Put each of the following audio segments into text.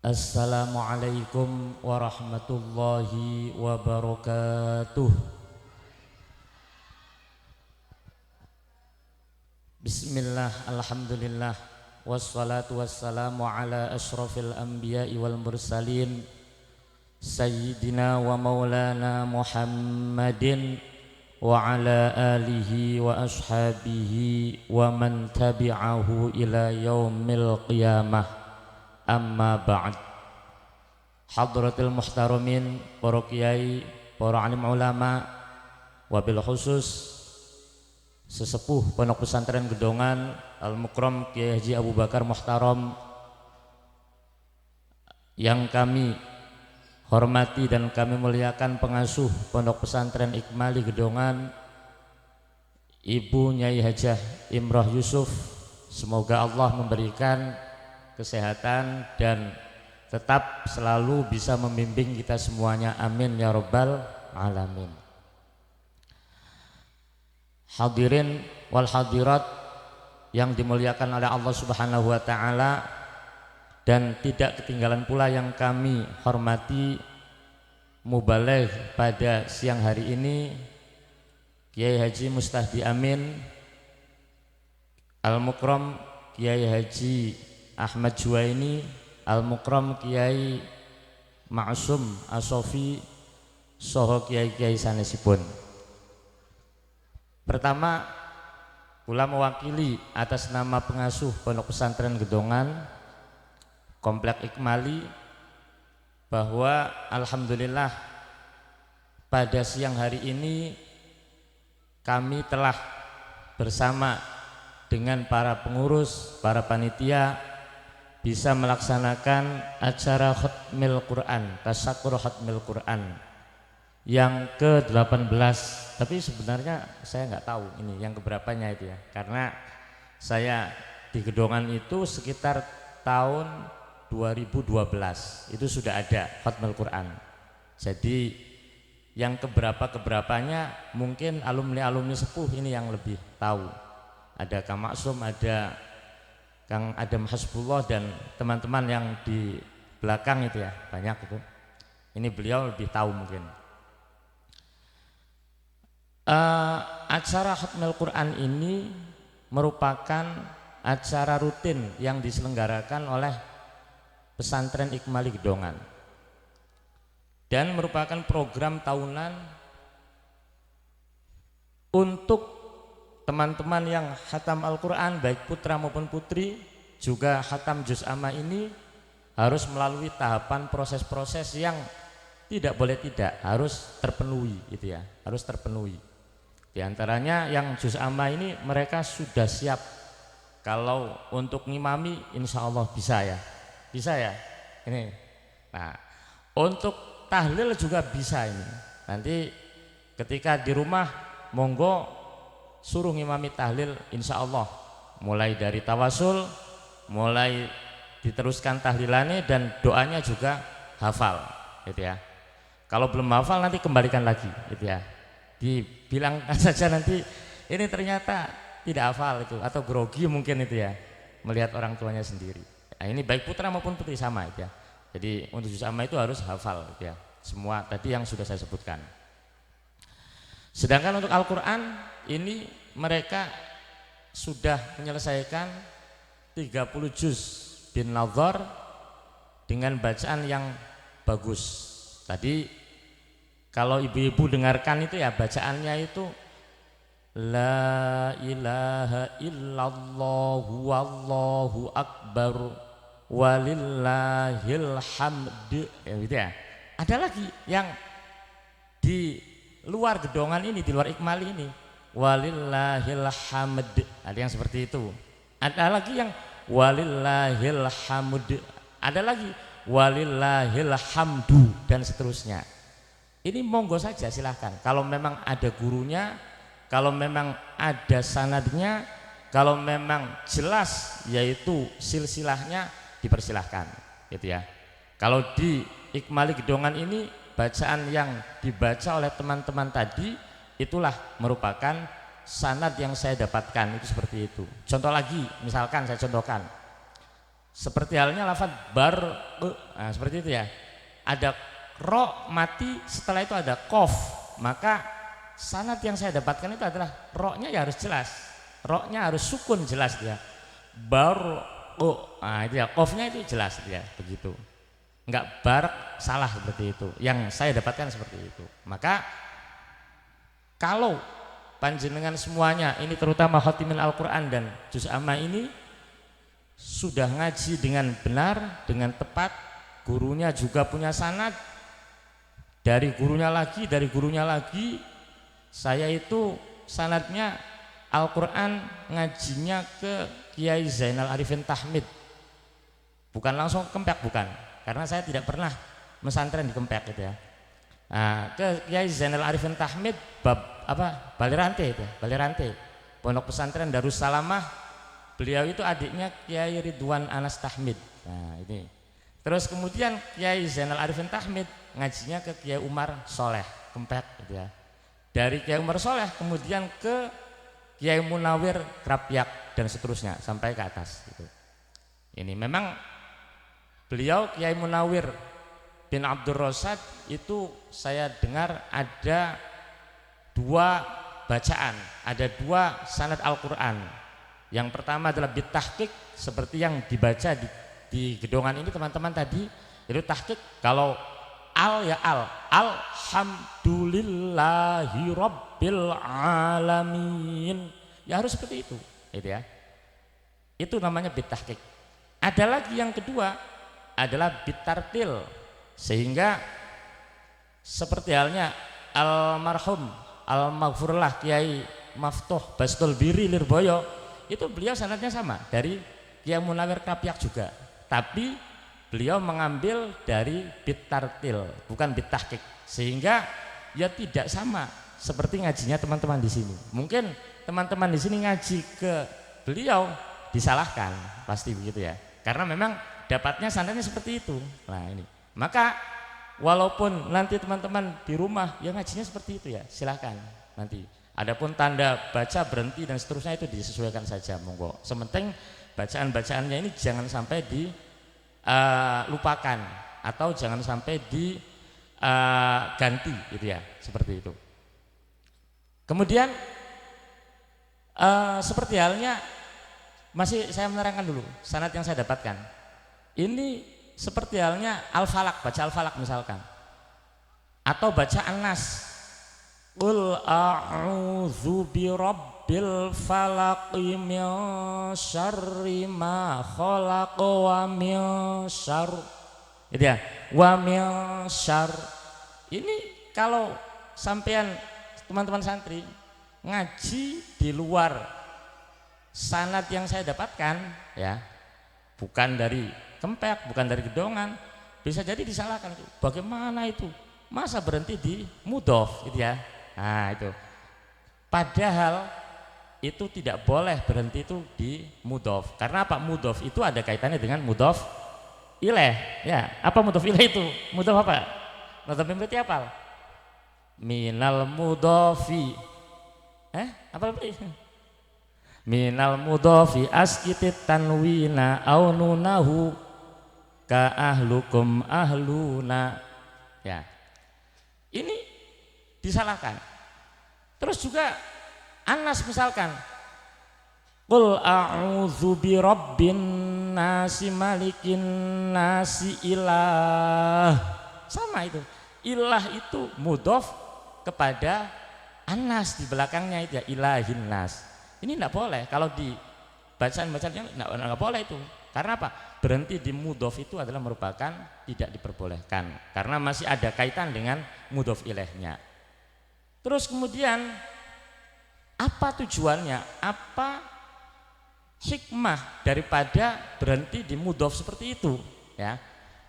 Assalamualaikum warahmatullahi wabarakatuh. Bismillah, alhamdulillah, wassalatu wassalamu ala ashrafil anbiya'i wal mursalin Sayyidina wa maulana Muhammadin wa ala alihi wa ashabihi wa man tabi'ahu ila yaumil qiyamah. Amma ba'd. Hadratil muhtaramin, para kiai, para alim ulama, wabil khusus sesepuh Pondok Pesantren Gedongan Al-Mukram Kiai Haji Abu Bakar Muhtaram yang kami hormati dan kami muliakan, pengasuh Pondok Pesantren Ikmali Gedongan Ibu Nyai Hajah Imroh Yusuf. Semoga Allah memberikan kesehatan dan tetap selalu bisa membimbing kita semuanya, amin ya rabbal alamin. Hadirin wal hadirat yang dimuliakan oleh Allah Subhanahu wa taala, dan tidak ketinggalan pula yang kami hormati mubaligh pada siang hari ini, Kiai Haji Mustahdi Amin Al-Mukram Kiai Haji Ahmad Juwaini Al-Mukram Kiai Ma'sum Asofi soho kiai-kiai sanesipun. Pertama, kula mewakili atas nama pengasuh Pondok Pesantren Gedongan Komplek Ikmali bahwa alhamdulillah pada siang hari ini kami telah bersama dengan para pengurus, para panitia bisa melaksanakan acara khatmil Quran, tasyakur khatmil Quran yang ke-18. Tapi sebenarnya saya nggak tahu ini yang keberapanya itu ya, karena saya di Gedongan itu sekitar tahun 2012 itu sudah ada khatmil Quran. Jadi yang keberapanya mungkin alumni sepuh ini yang lebih tahu. Ada Kang Maksum, ada Kang Adam Hasbullah dan teman-teman yang di belakang itu ya, banyak itu. Ini beliau lebih tahu mungkin. Acara Khatmil Quran ini merupakan acara rutin yang diselenggarakan oleh Pesantren Ikmali Gedongan dan merupakan program tahunan untuk teman-teman yang khatam Al-Quran, baik putra maupun putri, juga khatam juz amma ini harus melalui tahapan proses-proses yang tidak boleh tidak, harus terpenuhi itu ya, harus terpenuhi. Di antaranya yang juz amma ini mereka sudah siap. Kalau untuk ngimami insya Allah bisa ya, bisa ya ini. Nah, untuk tahlil juga bisa ini. Nanti ketika di rumah monggo suruh ngimami tahlil insya Allah, mulai dari tawasul, mulai diteruskan tahlilannya dan doanya juga hafal gitu ya. Kalau belum hafal nanti kembalikan lagi gitu ya, dibilang saja nanti ini ternyata tidak hafal itu, atau grogi mungkin itu ya, melihat orang tuanya sendiri. Nah, ini baik putra maupun putri sama itu ya. Jadi untuk juz amma itu harus hafal gitu ya, semua tadi yang sudah saya sebutkan. Sedangkan untuk Al-Quran ini mereka sudah menyelesaikan 30 juz bin nazar dengan bacaan yang bagus. Tadi kalau ibu-ibu dengarkan itu ya, bacaannya itu la ilaha illallah wallahu akbar walillahil hamd ya, gitu ya. Ada lagi yang di luar Gedongan ini, di luar Ikmali ini, walillahil hamd, ada yang seperti itu. Ada lagi yang walillahil hamd, ada lagi walillahil hamdu, dan seterusnya. Ini monggo saja silahkan, kalau memang ada gurunya, kalau memang ada sanadnya, kalau memang jelas yaitu silsilahnya, dipersilahkan gitu ya. Kalau di Ikmali Gedongan ini bacaan yang dibaca oleh teman-teman tadi itulah merupakan sanad yang saya dapatkan, itu seperti itu. Contoh lagi, misalkan saya contohkan Seperti halnya lafaz bar, nah, seperti itu ya. Ada ro mati, setelah itu ada kof, maka sanad yang saya dapatkan itu adalah ro-nya ya harus jelas, ro-nya harus sukun jelas dia. Bar, nah itu ya, kofnya itu jelas dia begitu. Enggak barak salah seperti itu. Yang saya dapatkan seperti itu. Maka kalau panjenengan semuanya ini terutama khatimin Al-Qur'an dan juz amma ini sudah ngaji dengan benar, dengan tepat, gurunya juga punya sanad, dari gurunya lagi, saya itu sanadnya Al-Qur'an ngajinya ke Kiai Zainal Arifin Tahmid, bukan langsung ke Kempek, bukan, karena saya tidak pernah mesantren di Kempek gitu ya. Nah, ke Kiai Zainal Arifin Tahmid Balirante itu, Balirante, Pondok Pesantren Darussalamah. Beliau itu adiknya Kiai Ridwan Anas Tahmid. Nah ini. Terus kemudian Kiai Zainal Arifin Tahmid ngajinya ke Kiai Umar Soleh Kempek gitu ya. Dari Kiai Umar Soleh kemudian ke Kiai Munawir Krapyak dan seterusnya sampai ke atas gitu. Ini memang beliau Kiai Munawir bin Abdul Rosad itu saya dengar ada dua bacaan, ada dua sanad Al-Qur'an. Yang pertama adalah bitahqiq seperti yang dibaca di gedongan ini teman-teman tadi, itu tahqiq. Kalau al ya alhamdulillahi rabbil alamin, ya harus seperti itu ya. Itu namanya bitahqiq. Ada lagi yang kedua adalah bitartil, sehingga seperti halnya almarhum almaghfurlah Kiai Maftuh Bastul Biri Lirboyo, itu beliau sanadnya sama dari Kiai Munawir Krapyak juga, tapi beliau mengambil dari bitartil bukan bitahqiq, sehingga ya tidak sama seperti ngajinya teman-teman di sini. Mungkin teman-teman di sini ngaji ke beliau disalahkan, pasti begitu ya, karena memang dapatnya sanadnya seperti itu. Nah ini, maka walaupun nanti teman-teman di rumah ya ngajinya seperti itu ya, silahkan nanti. Adapun tanda baca berhenti dan seterusnya itu disesuaikan saja, monggo. Sementing bacaan-bacaannya ini jangan sampai dilupakan atau jangan sampai diganti gitu ya, seperti itu. Kemudian seperti halnya masih saya menerangkan dulu sanad yang saya dapatkan. Ini seperti halnya Al-Falaq, baca Al-Falaq misalkan, atau baca An-Nas. Qul a'udzu birabbil falaq min syarri ma khalaq wa min syarr. Itu ya, wa min syarr. Ini kalau sampean teman-teman santri ngaji di luar sanad yang saya dapatkan ya, bukan dari Kempek, bukan dari gedongan, bisa jadi disalahkan. Bagaimana itu? Masa berhenti di mudhof gitu ya. Nah itu, padahal itu tidak boleh berhenti itu di mudhof. Karena apa? Mudhof itu ada kaitannya dengan mudhof ilaih ya. Apa mudhof ilaih itu? Mudhof apa? Mudhof berarti apa? Minal mudhofi apa berarti? Minal mudhofi askitit tanwina au nunahu ka ahlukum ahluna ya. Ini disalahkan. Terus juga Anas misalkan, qul a'udzu birabbin nasi malikin nasi ilah, sama itu. Ilah itu mudhof kepada Anas, di belakangnya itu ya ilahin nas. Ini enggak boleh, kalau di bacaan-bacaannya enggak boleh itu. Karena apa? Berhenti di mudhof itu adalah merupakan tidak diperbolehkan, karena masih ada kaitan dengan mudhof ilaihnya. Terus kemudian apa tujuannya? Apa hikmah daripada berhenti di mudhof seperti itu ya?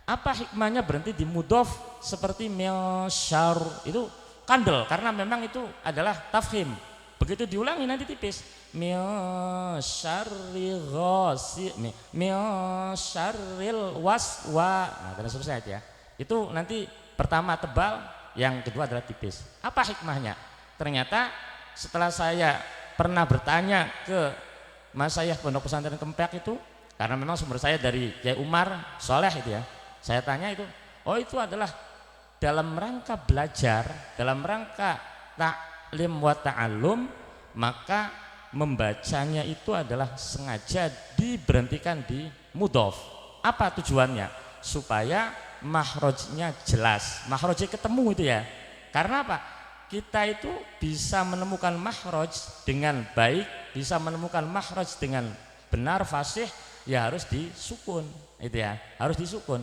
Apa hikmahnya berhenti di mudhof seperti misyar itu kandel, karena memang itu adalah tafkhim. Begitu diulangi nanti tipis. Misyarri ghasi misyarril waswa. Nah, dan seterusnya itu ya. Itu nanti pertama tebal, yang kedua adalah tipis. Apa hikmahnya? Ternyata setelah saya pernah bertanya ke Mas Syekh Pondok Pesantren Kempek itu, karena memang sumber saya dari Kiai Umar Soleh itu ya. Saya tanya itu, oh itu adalah dalam rangka belajar, dalam rangka ta'lim wa ta'allum, maka membacanya itu adalah sengaja diberhentikan di mudhof. Apa tujuannya? Supaya makhrajnya jelas, makhrajnya ketemu itu ya. Karena apa? Kita itu bisa menemukan makhraj dengan baik, bisa menemukan makhraj dengan benar fasih, ya harus disukun itu ya, harus disukun.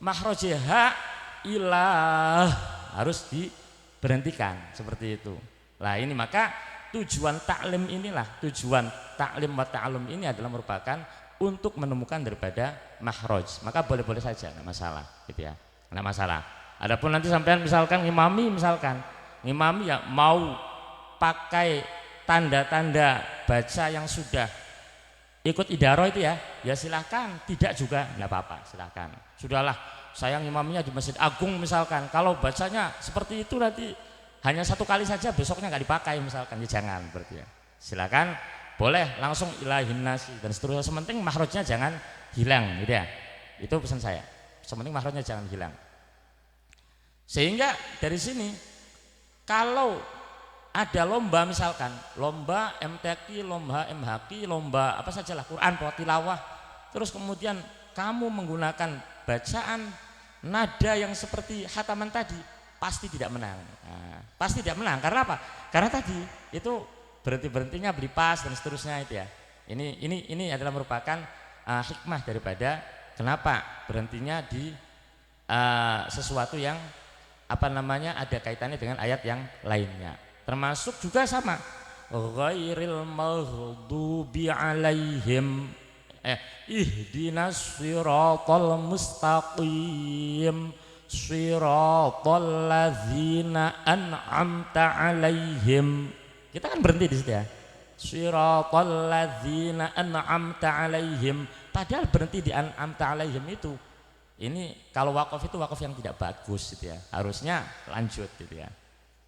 Makhrajnya ha ilah harus diberhentikan seperti itu. Lah ini maka tujuan taklim inilah, tujuan taklim wa ta'allum ini adalah merupakan untuk menemukan daripada makhraj. Maka boleh-boleh saja, enggak masalah gitu ya. Enggak masalah. Adapun nanti sampean misalkan ngimami, ngimami ya mau pakai tanda-tanda baca yang sudah ikut idaroh itu ya, ya silahkan. Tidak juga enggak apa-apa, silahkan. Sudahlah, saya ngimaminya di Masjid Agung misalkan, kalau bacanya seperti itu nanti hanya satu kali saja, besoknya nggak dipakai misalkan, ya jangan berarti ya. Silakan, boleh langsung ilahin nasi dan seterusnya, sementing makhrajnya jangan hilang gitu ya. Itu pesan saya, sementing makhrajnya jangan hilang. Sehingga dari sini kalau ada lomba misalkan, lomba MTQ, lomba MHQ, lomba apa sajalah, Quran, tilawah, terus kemudian kamu menggunakan bacaan nada yang seperti khataman tadi, pasti tidak menang. Nah, pasti tidak menang karena apa? Karena tadi itu berhentinya beli pas dan seterusnya itu ya. Ini adalah merupakan hikmah daripada kenapa berhentinya di sesuatu yang apa namanya ada kaitannya dengan ayat yang lainnya. Termasuk juga sama ghairil maghdubi alaihim ihdinas siratal mustaqim siratal ladzina an'amta alaihim. Kita kan berhenti di situ ya, siratal ladzina an'amta alaihim, padahal berhenti di an'amta alaihim itu, ini kalau wakaf itu wakaf yang tidak bagus gitu ya, harusnya lanjut gitu ya.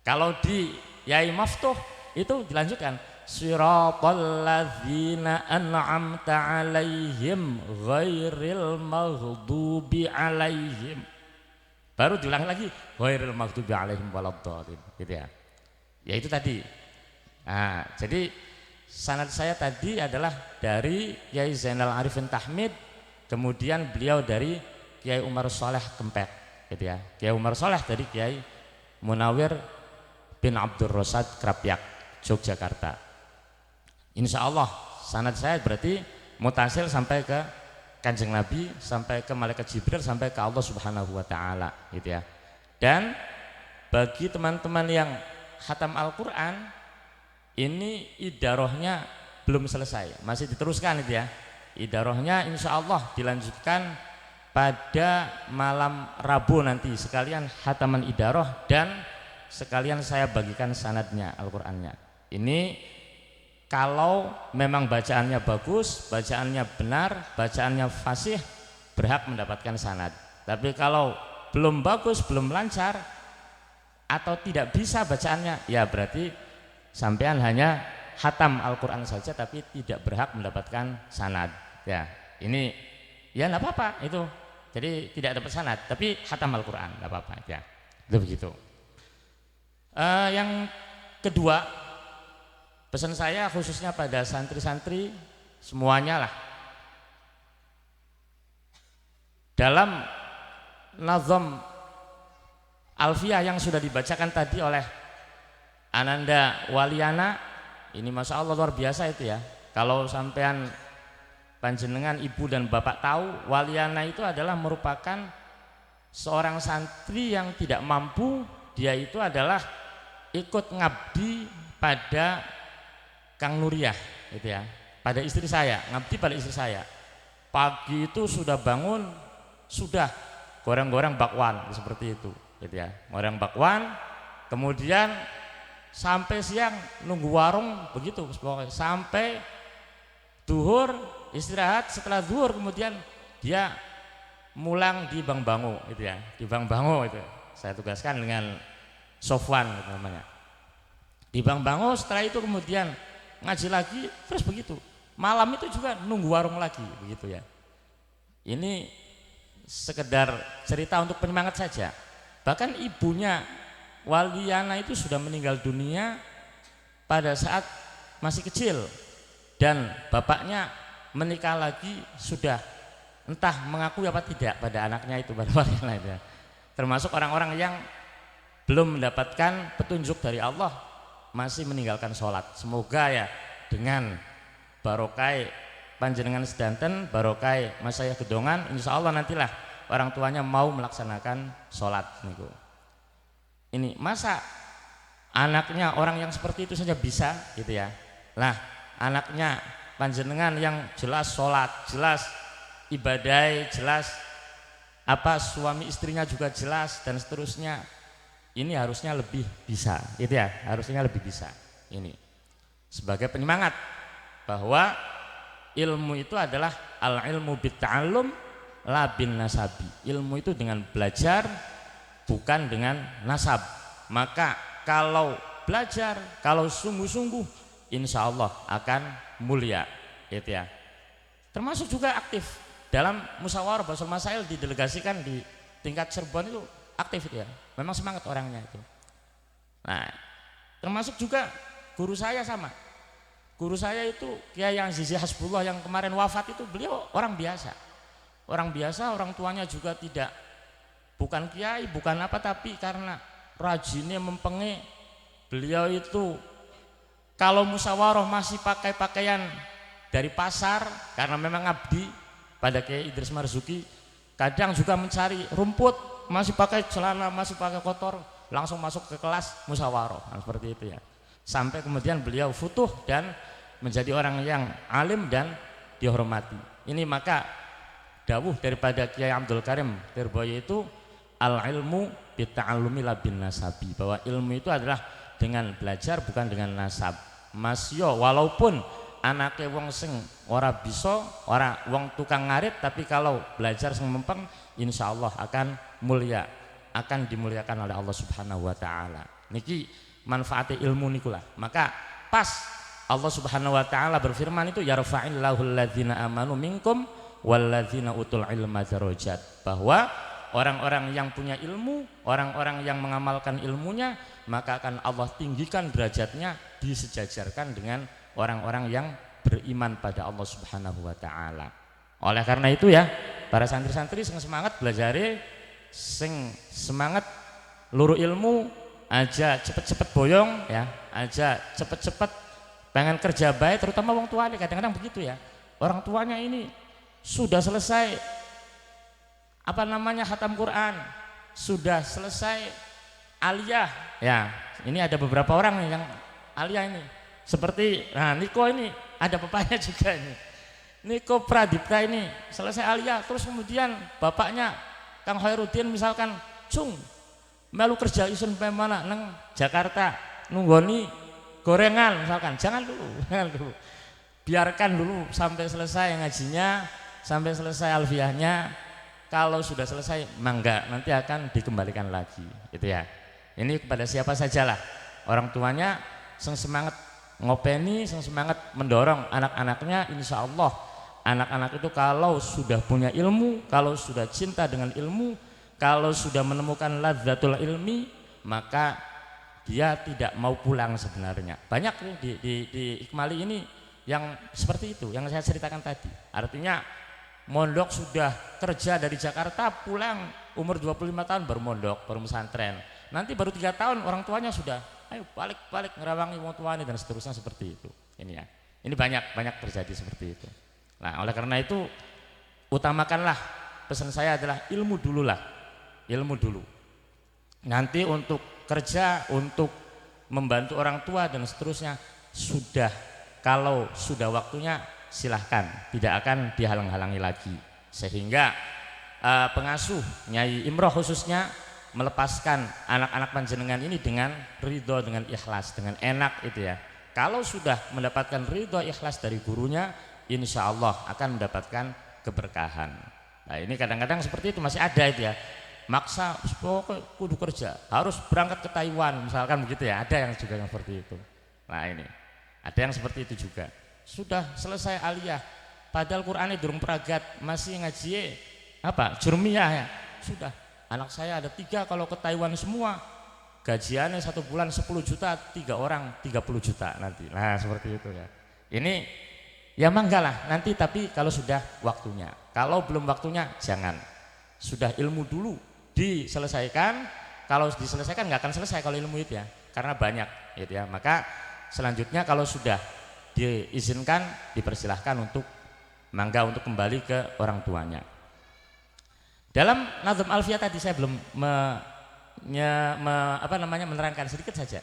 Kalau di Yai Maftuh itu dilanjutkan siratal ladzina an'amta alaihim ghairil maghdubi alaihim, baru diulang lagi ghairil maghdubi alaihim waladdallin gitu ya. Ya itu tadi. Nah, jadi sanad saya tadi adalah dari Kiai Zainal Arifin Tahmid, kemudian beliau dari Kiai Umar Soleh Kempek gitu ya. Kiai Umar Soleh dari Kiai Munawir bin Abdul Rosad Krapyak Yogyakarta. Insya Allah sanad saya berarti mutasil sampai ke Kanjeng Nabi, sampai ke Malaikat Jibril, sampai ke Allah Subhanahu wa taala gitu ya. Dan bagi teman-teman yang khatam Al-Qur'an, ini idarohnya belum selesai, masih diteruskan itu ya. Idarohnya insya Allah dilanjutkan pada malam Rabu nanti, sekalian khataman idaroh dan sekalian saya bagikan sanadnya Al-Qur'annya. Ini kalau memang bacaannya bagus, bacaannya benar, bacaannya fasih, berhak mendapatkan sanad. Tapi kalau belum bagus, belum lancar atau tidak bisa bacaannya, ya berarti sampean hanya khatam Al-Qur'an saja tapi tidak berhak mendapatkan sanad. Ya, ini ya enggak apa-apa itu. Jadi tidak dapat sanad tapi khatam Al-Qur'an enggak apa-apa ya. Itu begitu. Yang kedua, pesan saya khususnya pada santri-santri semuanya lah, dalam nazam Alfiyah yang sudah dibacakan tadi oleh Ananda Waliana, ini masya Allah luar biasa itu ya. Kalau sampean panjenengan ibu dan bapak tahu, Waliana itu adalah merupakan seorang santri yang tidak mampu. Dia itu adalah ikut ngabdi pada Kang Nuriyah gitu ya, pada istri saya, ngabdi pada istri saya. Pagi itu sudah bangun, sudah goreng-goreng bakwan seperti itu gitu ya, goreng bakwan, kemudian sampai siang nunggu warung begitu, sampai duhur istirahat, setelah duhur kemudian dia mulang di Bang Bango gitu ya, di Bang Bango itu saya tugaskan dengan Sofwan gitu namanya, di Bang Bango. Setelah itu kemudian ngaji lagi terus begitu, malam itu juga nunggu warung lagi begitu ya. Ini sekedar cerita untuk penyemangat saja. Bahkan ibunya Waliana itu sudah meninggal dunia pada saat masih kecil, dan bapaknya menikah lagi sudah entah mengakui apa tidak pada anaknya itu, pada Waliana itu. Termasuk orang-orang yang belum mendapatkan petunjuk dari Allah masih meninggalkan sholat. Semoga ya dengan barokai panjenengan sedanten, barokai Mas saya gedongan, insya Allah nantilah orang tuanya mau melaksanakan sholat niku. Ini masa anaknya orang yang seperti itu saja bisa gitu ya. Lah anaknya panjenengan yang jelas sholat, jelas ibadah, jelas apa suami istrinya juga jelas dan seterusnya, ini harusnya lebih bisa gitu ya, harusnya lebih bisa. Ini sebagai penyemangat bahwa ilmu itu adalah al ilmu bit ta'allum la bin nasabi. Ilmu itu dengan belajar bukan dengan nasab. Maka kalau belajar, kalau sungguh-sungguh, insya Allah akan mulia gitu ya. Termasuk juga aktif dalam musyawarah bahasul masail, didelegasikan di tingkat Cirebon itu aktif itu ya, memang semangat orangnya itu. Nah termasuk juga guru saya, sama guru saya itu Kiai yang Zizi Hasbullah yang kemarin wafat itu, beliau orang biasa, orang tuanya juga tidak, bukan kiai, bukan apa, tapi karena rajinnya mempenge, beliau itu kalau musyawarah masih pakai pakaian dari pasar karena memang abdi pada Kiai Idris Marzuki. Kadang juga mencari rumput, masih pakai celana, masih pakai kotor, langsung masuk ke kelas musyawarah. Nah, seperti itu ya. Sampai kemudian beliau futuh dan menjadi orang yang alim dan dihormati. Ini maka dawuh daripada Kiai Abdul Karim Tirboyo itu al ilmu bita'allumi la bin nasabi, bahwa ilmu itu adalah dengan belajar bukan dengan nasab. Mas yo walaupun anaknya wong sing ora bisa, ora wong tukang ngarit, tapi kalau belajar sing mempeng insya Allah akan mulia, akan dimuliakan oleh Allah Subhanahu wa taala. Niki manfaatnya ilmu nikulah. Maka pas Allah Subhanahu wa taala berfirman itu yarfa'illahu alladzina amanu minkum walladzina utul ilma darajat, bahwa orang-orang yang punya ilmu, orang-orang yang mengamalkan ilmunya, maka akan Allah tinggikan derajatnya, disejajarkan dengan orang-orang yang beriman pada Allah Subhanahu wa taala. Oleh karena itu ya, para santri-santri sing semangat belajar, sing semangat luru ilmu, aja cepet-cepet boyong ya, aja cepet-cepet pengen kerja baik, terutama orang tuanya. Kadang-kadang begitu ya, orang tuanya ini sudah selesai apa namanya khatam Quran, sudah selesai aliyah ya. Ini ada beberapa orang nih yang aliyah ini, seperti nah Niko ini ada bapaknya juga ini, Niko Pradipta ini selesai aliyah, terus kemudian bapaknya Kang Khairuddin misalkan cung melu kerja isun mana neng Jakarta nunggoni gorengan misalkan, jangan dulu, biarkan dulu sampai selesai ngajinya, sampai selesai alfiyahnya. Kalau sudah selesai mangga nanti akan dikembalikan lagi gitu ya. Ini kepada siapa sajalah orang tuanya yang semangat ngopeni, yang semangat mendorong anak-anaknya, insya Allah anak-anak itu kalau sudah punya ilmu, kalau sudah cinta dengan ilmu, kalau sudah menemukan ladzatul ilmi, maka dia tidak mau pulang sebenarnya. Banyak nih di Ikmali ini yang seperti itu yang saya ceritakan tadi. Artinya mondok sudah kerja dari Jakarta, pulang umur 25 tahun baru mondok, baru pesantren. Nanti baru 3 tahun orang tuanya sudah ayo balik ngerawangi wong tuane dan seterusnya seperti itu. Ini ya. Ini banyak terjadi seperti itu. Nah, oleh karena itu utamakanlah, pesan saya adalah ilmu dululah. Ilmu dulu. Nanti untuk kerja, untuk membantu orang tua dan seterusnya sudah, kalau sudah waktunya silahkan, tidak akan dihalang-halangi lagi. Sehingga pengasuh Nyai Imroh khususnya melepaskan anak-anak panjenengan ini dengan ridho, dengan ikhlas, dengan enak itu ya. Kalau sudah mendapatkan ridho ikhlas dari gurunya, insya Allah akan mendapatkan keberkahan. Nah ini kadang-kadang seperti itu masih ada itu ya, maksa pokoknya kudu kerja, harus berangkat ke Taiwan misalkan begitu ya, ada yang juga yang seperti itu. Nah ini ada yang seperti itu juga, sudah selesai aliyah padahal Qur'annya durung peragat, masih ngaji apa jurmiyah ya. Sudah, anak saya ada 3 kalau ke Taiwan semua, gajiannya 1 bulan 10 juta, 3 orang 30 juta nanti. Nah seperti itu ya. Ini ya manggalah nanti, tapi kalau sudah waktunya. Kalau belum waktunya jangan. Sudah ilmu dulu diselesaikan. Kalau diselesaikan nggak akan selesai kalau ilmu itu ya, karena banyak gitu ya. Maka selanjutnya kalau sudah diizinkan, dipersilahkan untuk mangga untuk kembali ke orang tuanya. Dalam Nazm Alfiyah tadi saya belum menerangkan sedikit saja.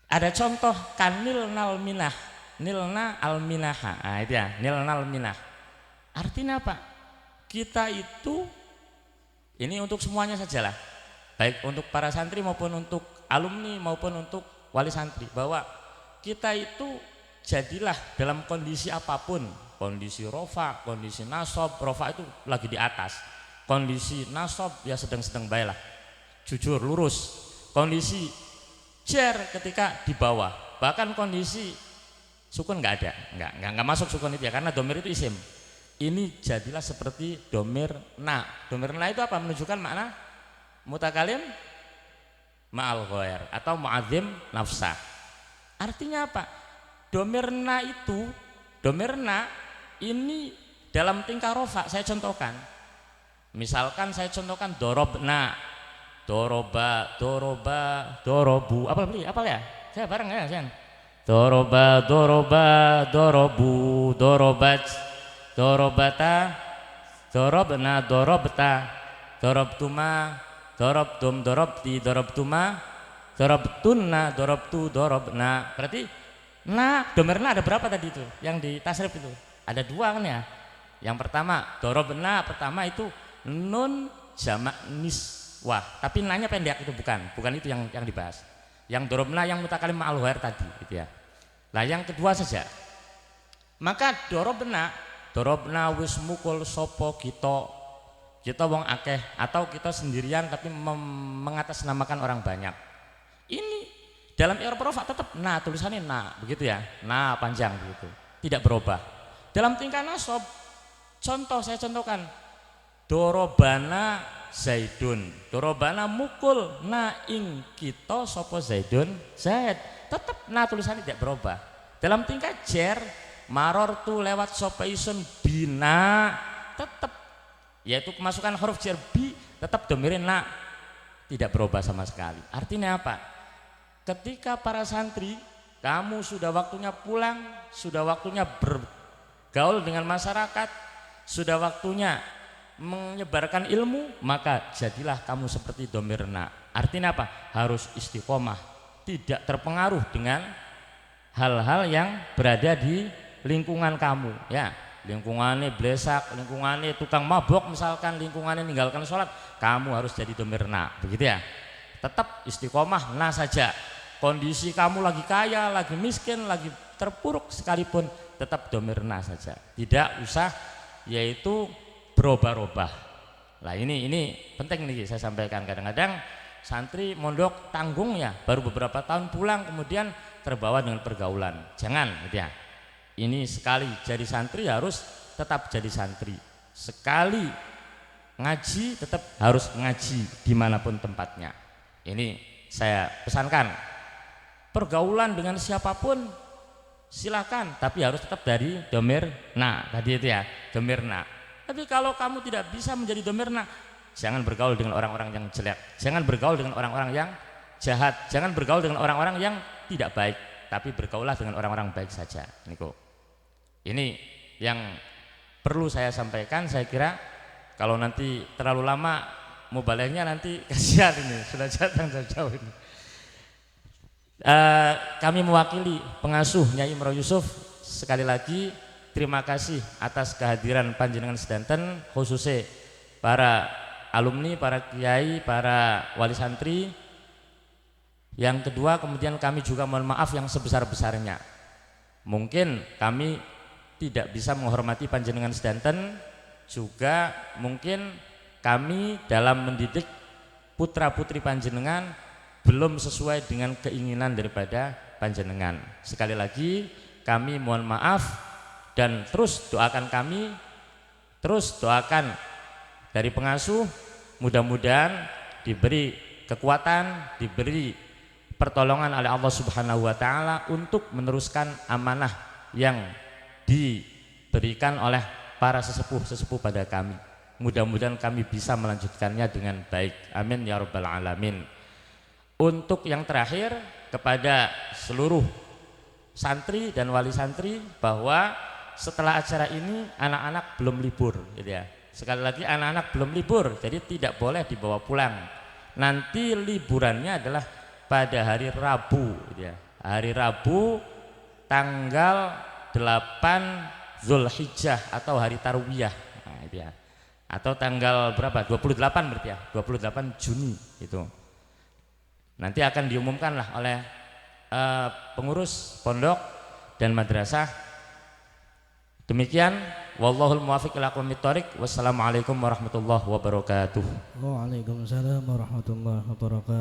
Ada contoh kanil nal minah, nilna al minaha. Nah, itu ya, nilna al minah. Artinya apa? Kita itu ini untuk semuanya sajalah. Baik untuk para santri maupun untuk alumni maupun untuk wali santri, bahwa kita itu jadilah dalam kondisi apapun, kondisi rofa, kondisi nasob. Rofa itu lagi di atas, kondisi nasob ya sedang-sedang baiklah, jujur lurus. Kondisi jer ketika di bawah, bahkan kondisi sukun nggak ada, nggak masuk sukun itu ya, karena domir itu isim. Ini jadilah seperti domir na. Domir na itu apa? Menunjukkan makna mutakalim ma'al ghair atau mu'adzim nafsah. Artinya apa? Domir na itu, domir na ini dalam tingkah rofa. Saya contohkan, misalkan saya contohkan dorobna, doroba, dorobu, apa ya? Saya bareng ya, Sen. Doroba, dorobu, dorobat, dorobata, dorobna, dorobta, dorobtuma, dorobtum, dorobti, dorobtuma, dorobtunna, dorobtu, dorobna. Berarti nah, domirna ada berapa tadi itu? Yang di tasrif itu ada 2 kan ya. Yang pertama dorobna, pertama itu nun jamak niswah, tapi nanya pendek, itu bukan itu yang dibahas. Yang dorobna yang mutakalim ma'al ghair tadi gitu ya. Nah yang kedua saja. Maka dorobna wis mukul sopo kita wong akeh atau kita sendirian tapi mengatasnamakan orang banyak. Ini dalam i'rab rafa tetap na, tulisannya na begitu ya, na panjang begitu, tidak berubah. Dalam tingkah nasab, saya contohkan dorobana zaidun, dorobana mukul na ing kita sopo zaidun zaid, tetap na tulisannya tidak berubah. Dalam tingkah jer, maror tu lewat sopo isun bina, tetap yaitu kemasukan huruf jer bi, tetap domirin na, tidak berubah sama sekali. Artinya apa? Ketika para santri, kamu sudah waktunya pulang, sudah waktunya bergaul dengan masyarakat, sudah waktunya menyebarkan ilmu, maka jadilah kamu seperti domirna. Artinya apa? Harus istiqomah, tidak terpengaruh dengan hal-hal yang berada di lingkungan kamu ya. Lingkungannya blesak, lingkungannya tukang mabok misalkan, lingkungannya meninggalkan sholat, kamu harus jadi domirna, begitu ya. Tetap istiqomah nah saja. Kondisi kamu lagi kaya, lagi miskin, lagi terpuruk sekalipun, tetap domirna saja. Tidak usah yaitu berubah-ubah. Lah ini penting nih saya sampaikan. Kadang-kadang santri mondok tanggung ya, baru beberapa tahun pulang kemudian terbawa dengan pergaulan. Jangan gitu ya. Ini sekali jadi santri harus tetap jadi santri. Sekali ngaji tetap harus ngaji dimanapun tempatnya. Ini saya pesankan. Pergaulan dengan siapapun silakan, tapi harus tetap dari domir na tadi itu ya, domir na. Tapi kalau kamu tidak bisa menjadi domir na, jangan bergaul dengan orang-orang yang jelek, jangan bergaul dengan orang-orang yang jahat, jangan bergaul dengan orang-orang yang tidak baik, tapi bergaullah dengan orang-orang baik saja. Niko. Ini yang perlu saya sampaikan. Saya kira kalau nanti terlalu lama mubalenya nanti kasihan ini, sudah datang jauh-jauh ini. Kami mewakili pengasuh Nyai Imro Yusuf, sekali lagi terima kasih atas kehadiran panjenengan sedanten, khususnya para alumni, para kiai, para wali santri. Yang kedua, kemudian kami juga mohon maaf yang sebesar-besarnya. Mungkin kami tidak bisa menghormati panjenengan sedanten, juga mungkin kami dalam mendidik putra-putri panjenengan belum sesuai dengan keinginan daripada panjenengan. Sekali lagi kami mohon maaf dan terus doakan kami, terus doakan dari pengasuh, mudah-mudahan diberi kekuatan, diberi pertolongan oleh Allah Subhanahu wa taala untuk meneruskan amanah yang diberikan oleh para sesepuh pada kami. Mudah-mudahan kami bisa melanjutkannya dengan baik. Amin ya rabbal alamin. Untuk yang terakhir, kepada seluruh santri dan wali santri, bahwa setelah acara ini anak-anak belum libur, gitu ya. Sekali lagi, anak-anak belum libur, jadi tidak boleh dibawa pulang. Nanti liburannya adalah pada hari Rabu, gitu ya. Hari Rabu tanggal 8 Zulhijjah atau hari Tarwiyah, nah, itu ya. Atau tanggal berapa? 28 berarti ya, 28 Juni itu. Nanti akan diumumkan lah oleh pengurus pondok dan madrasah. Demikian, wallahul muwaffiq ila aqwamit thoriq. Wassalamualaikum warahmatullahi wabarakatuh. Waalaikumsalam warahmatullahi wabarakatuh.